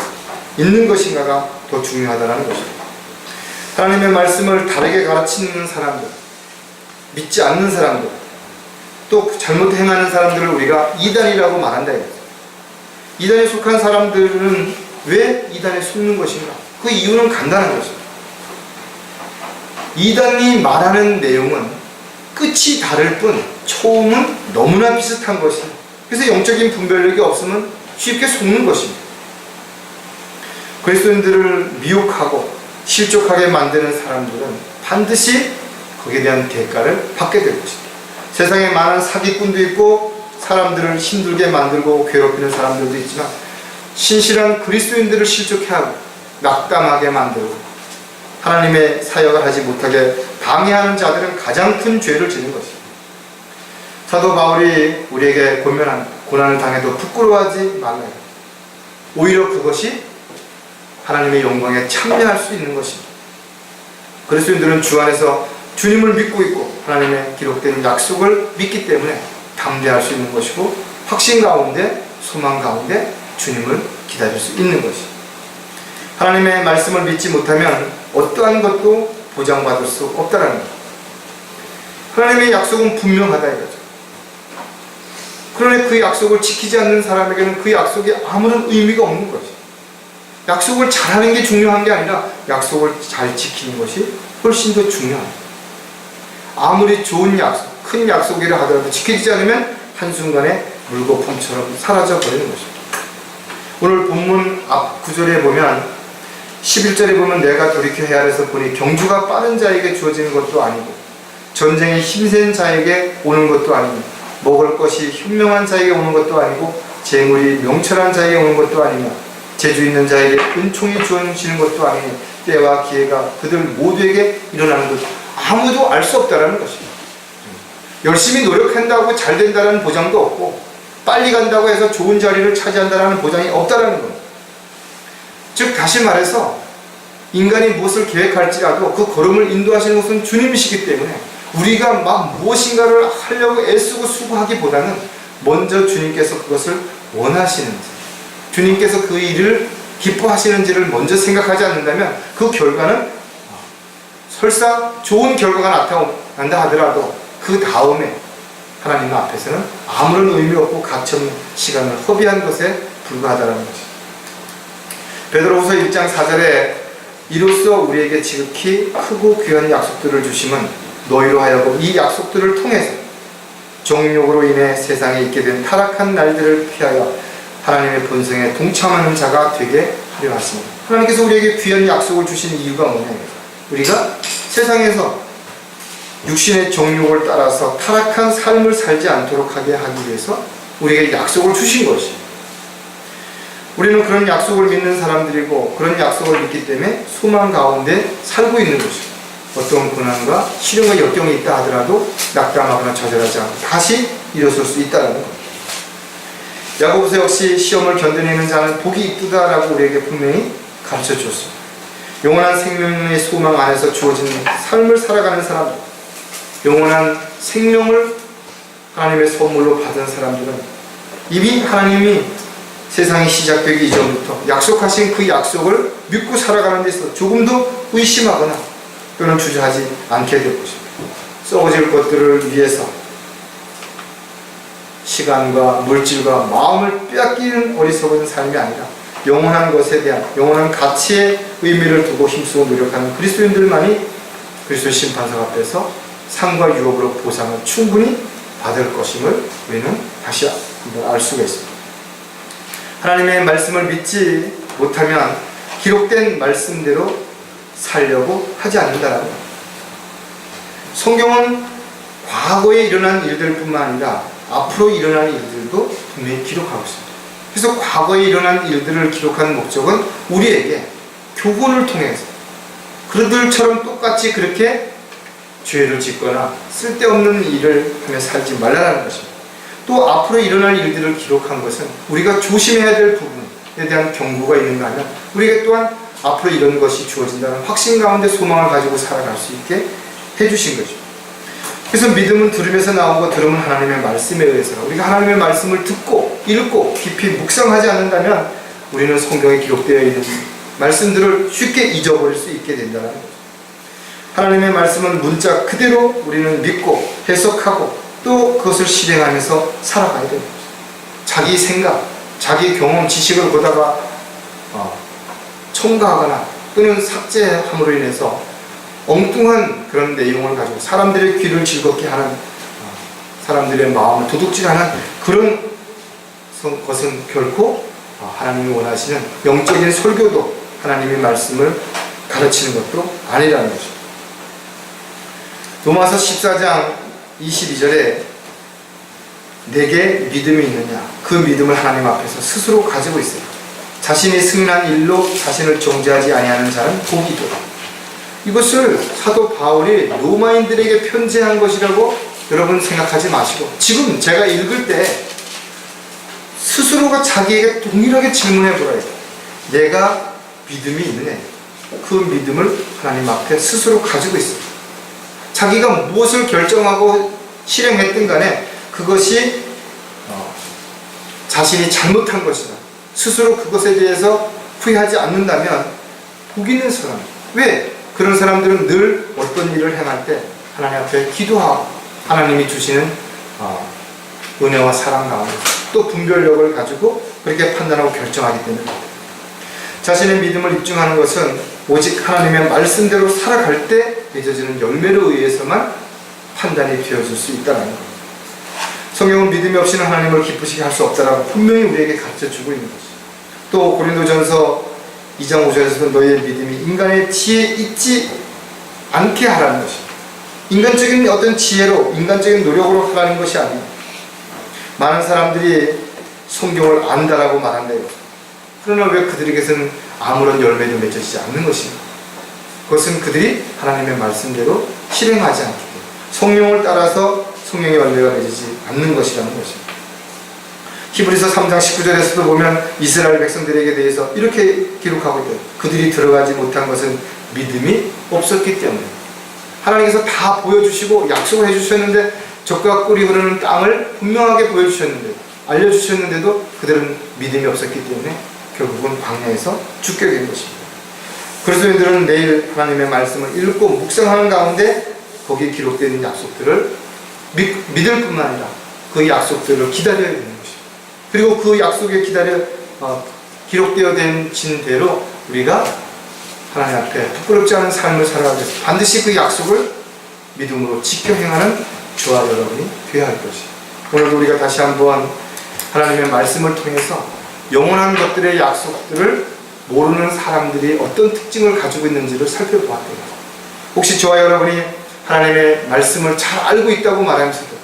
있는 것인가가 더 중요하다는 것입니다. 하나님의 말씀을 다르게 가르치는 사람들, 믿지 않는 사람들, 또 잘못 행하는 사람들을 우리가 이단이라고 말한다. 이단에 속한 사람들은 왜 이단에 속는 것인가? 그 이유는 간단한 것입니다. 이단이 말하는 내용은 끝이 다를 뿐 처음은 너무나 비슷한 것입니다. 그래서 영적인 분별력이 없으면 쉽게 속는 것입니다. 그리스도인들을 미혹하고 실족하게 만드는 사람들은 반드시 거기에 대한 대가를 받게 될 것입니다. 세상에 많은 사기꾼도 있고 사람들을 힘들게 만들고 괴롭히는 사람들도 있지만 신실한 그리스도인들을 실족해 하고 낙담하게 만들고 하나님의 사역을 하지 못하게 방해하는 자들은 가장 큰 죄를 지는 것입니다. 사도 바울이 우리에게 고난을 당해도 부끄러워하지 말라. 오히려 그것이 하나님의 영광에 참여할 수 있는 것입니다. 그리스도인들은 주 안에서 주님을 믿고 있고 하나님의 기록된 약속을 믿기 때문에 담대할 수 있는 것이고, 확신 가운데, 소망 가운데 주님을 기다릴 수 있는 것입니다. 하나님의 말씀을 믿지 못하면 어떠한 것도 보장받을 수 없다는 것. 하나님의 약속은 분명하다 이거죠. 그런데 그 약속을 지키지 않는 사람에게는 그 약속이 아무런 의미가 없는 거죠. 약속을 잘하는 게 중요한 게 아니라 약속을 잘 지키는 것이 훨씬 더 중요합니다. 아무리 좋은 약속, 큰 약속이라 하더라도 지키지 않으면 한순간에 물거품처럼 사라져 버리는 것입니다. 오늘 본문 앞 구절에 보면 11절에 보면 내가 돌이켜 헤아려서 보니 경주가 빠른 자에게 주어지는 것도 아니고 전쟁에 힘센 자에게 오는 것도 아니고 먹을 것이 현명한 자에게 오는 것도 아니고 재물이 명철한 자에게 오는 것도 아니며 재주 있는 자에게 은총이 주어지는 것도 아니니 때와 기회가 그들 모두에게 일어나는 것, 아무도 알 수 없다는 것입니다. 열심히 노력한다고 잘 된다는 보장도 없고 빨리 간다고 해서 좋은 자리를 차지한다는 보장이 없다는 겁니다. 즉 다시 말해서 인간이 무엇을 계획할지라도 그 걸음을 인도하시는 것은 주님이시기 때문에 우리가 막 무엇인가를 하려고 애쓰고 수고하기보다는 먼저 주님께서 그것을 원하시는지, 주님께서 그 일을 기뻐하시는지를 먼저 생각하지 않는다면 그 결과는 설사 좋은 결과가 나타난다 하더라도 그 다음에 하나님 앞에서는 아무런 의미 없고 가치없는 시간을 허비한 것에 불과하다는 것이죠. 베드로후서 1장 4절에 이로써 우리에게 지극히 크고 귀한 약속들을 주심은 너희로 하여금 이 약속들을 통해서 정욕으로 인해 세상에 있게 된 타락한 날들을 피하여 하나님의 본성에 동참하는 자가 되게 하려 하십니다. 하나님께서 우리에게 귀한 약속을 주신 이유가 뭐냐면 우리가 세상에서 육신의 정욕을 따라서 타락한 삶을 살지 않도록 하게 하기 위해서 우리에게 약속을 주신 것이에요. 우리는 그런 약속을 믿는 사람들이고 그런 약속을 믿기 때문에 소망 가운데 살고 있는 것이고, 어떤 고난과 시련과 역경이 있다 하더라도 낙담하거나 좌절하지 않고 다시 일어설 수 있다는 것. 야고보서 역시 시험을 견뎌내는 자는 복이 이쁘다라고 우리에게 분명히 가르쳐 주었습니다. 영원한 생명의 소망 안에서 주어진 삶을 살아가는 사람들, 영원한 생명을 하나님의 선물로 받은 사람들은 이미 하나님이 세상이 시작되기 이전부터 약속하신 그 약속을 믿고 살아가는 데 있어서 조금도 의심하거나 또는 주저하지 않게 될 것입니다. 썩어질 것들을 위해서 시간과 물질과 마음을 빼앗기는 어리석은 삶이 아니라 영원한 것에 대한 영원한 가치의 의미를 두고 힘쓰고 노력하는 그리스도인들만이 그리스도 심판석 앞에서 상과 유업으로 보상을 충분히 받을 것임을 우리는 다시 한번 알 수가 있습니다. 하나님의 말씀을 믿지 못하면 기록된 말씀대로 살려고 하지 않는다는 것. 성경은 과거에 일어난 일들뿐만 아니라 앞으로 일어날 일들도 분명히 기록하고 있습니다. 그래서 과거에 일어난 일들을 기록하는 목적은 우리에게 교훈을 통해서 그들처럼 똑같이 그렇게 죄를 짓거나 쓸데없는 일을 하며 살지 말라는 것입니다. 또 앞으로 일어날 일들을 기록한 것은 우리가 조심해야 될 부분에 대한 경고가 있는가 하면 우리에게 또한 앞으로 이런 것이 주어진다는 확신 가운데 소망을 가지고 살아갈 수 있게 해주신 거죠. 그래서 믿음은 들음에서 나오고 들음은 하나님의 말씀에 의해서, 우리가 하나님의 말씀을 듣고 읽고 깊이 묵상하지 않는다면 우리는 성경에 기록되어 있는 말씀들을 쉽게 잊어버릴 수 있게 된다는 거죠. 하나님의 말씀은 문자 그대로 우리는 믿고 해석하고 또 그것을 실행하면서 살아가야 됩니다. 자기 생각, 자기 경험, 지식을 보다가 첨가하거나 또는 삭제함으로 인해서 엉뚱한 그런 내용을 가지고 사람들의 귀를 즐겁게 하는, 사람들의 마음을 도둑질하는 그런 것은 결코 하나님이 원하시는 영적인 설교도 하나님의 말씀을 가르치는 것도 아니라는 것입니다. 로마서 14장 22절에 내게 믿음이 있느냐, 그 믿음을 하나님 앞에서 스스로 가지고 있어요. 자신이 승인한 일로 자신을 정죄하지 아니하는 자는 복이 있도다. 이것을 사도 바울이 로마인들에게 편지한 것이라고 여러분 생각하지 마시고, 지금 제가 읽을 때 스스로가 자기에게 동일하게 질문해 보라. 내가 믿음이 있느냐? 그 믿음을 하나님 앞에 스스로 가지고 있습니다. 자기가 무엇을 결정하고 실행했든 간에 그것이 자신이 잘못한 것이다, 스스로 그것에 대해서 후회하지 않는다면 복 있는 사람. 왜? 그런 사람들은 늘 어떤 일을 행할 때 하나님 앞에 기도하고 하나님이 주시는 은혜와 사랑 가운데 또 분별력을 가지고 그렇게 판단하고 결정하기 때문에 자신의 믿음을 입증하는 것은 오직 하나님의 말씀대로 살아갈 때 맺어지는 열매로 의해서만 판단이 되어질 수 있다는 것. 성경은 믿음이 없이는 하나님을 기쁘시게 할 수 없다라고 분명히 우리에게 가르쳐주고 있는 것이죠. 또 고린도전서 2장 5절에서도 너희의 믿음이 인간의 지혜에 있지 않게 하라는 것입니다. 인간적인 어떤 지혜로, 인간적인 노력으로 하라는 것이 아닙니다. 많은 사람들이 성경을 안다라고 말한다요. 그러나 왜 그들에게서는 아무런 열매도 맺어지지 않는 것입니다. 그것은 그들이 하나님의 말씀대로 실행하지 않기 때문에, 성령을 따라서 성령의 열매가 맺어지지 않는 것이라는 것입니다. 히브리서 3장 19절에서도 보면 이스라엘 백성들에게 대해서 이렇게 기록하고 있대요. 그들이 들어가지 못한 것은 믿음이 없었기 때문에. 하나님께서 다 보여주시고 약속을 해주셨는데, 젖과 꿀이 흐르는 땅을 분명하게 보여주셨는데, 알려주셨는데도 그들은 믿음이 없었기 때문에 결국은 광야에서 죽게 된 것입니다. 그리스도인들은 매일 하나님의 말씀을 읽고 묵상하는 가운데 거기에 기록되어 있는 약속들을 믿을 뿐만 아니라 그 약속들을 기다려야 되는 것입니다. 그리고 그 약속에 기록되어 진 대로 우리가 하나님 앞에 부끄럽지 않은 삶을 살아가기 위해서 반드시 그 약속을 믿음으로 지켜 행하는 저와 여러분이 되어야 할 것입니다. 오늘도 우리가 다시 한번 하나님의 말씀을 통해서 영원한 것들의 약속들을 모르는 사람들이 어떤 특징을 가지고 있는지를 살펴보았습니다. 혹시 저와 여러분이 하나님의 말씀을 잘 알고 있다고 말하면서도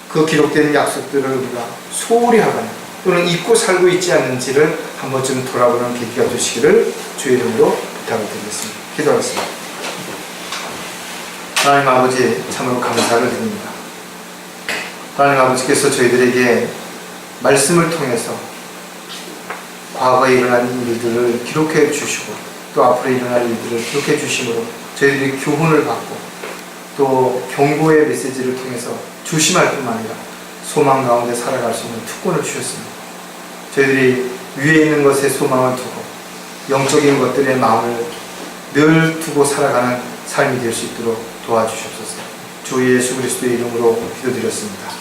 그 기록되는 약속들을 우리가 소홀히 하거나 또는 잊고 살고 있지 않는지를 한 번쯤 돌아보는 계기가 되시기를 주의 이름으로 부탁을 드리겠습니다. 기도하겠습니다. 하나님 아버지, 참으로 감사를 드립니다. 하나님 아버지께서 저희들에게 말씀을 통해서 과거에 일어난 일들을 기록해 주시고 또 앞으로 일어날 일들을 기록해 주심으로 저희들이 교훈을 받고 또 경고의 메시지를 통해서 조심할 뿐만 아니라 소망 가운데 살아갈 수 있는 특권을 주셨습니다. 저희들이 위에 있는 것에 소망을 두고 영적인 것들의 마음을 늘 두고 살아가는 삶이 될 수 있도록 도와주시옵소서. 주 예수 그리스도의 이름으로 기도드렸습니다.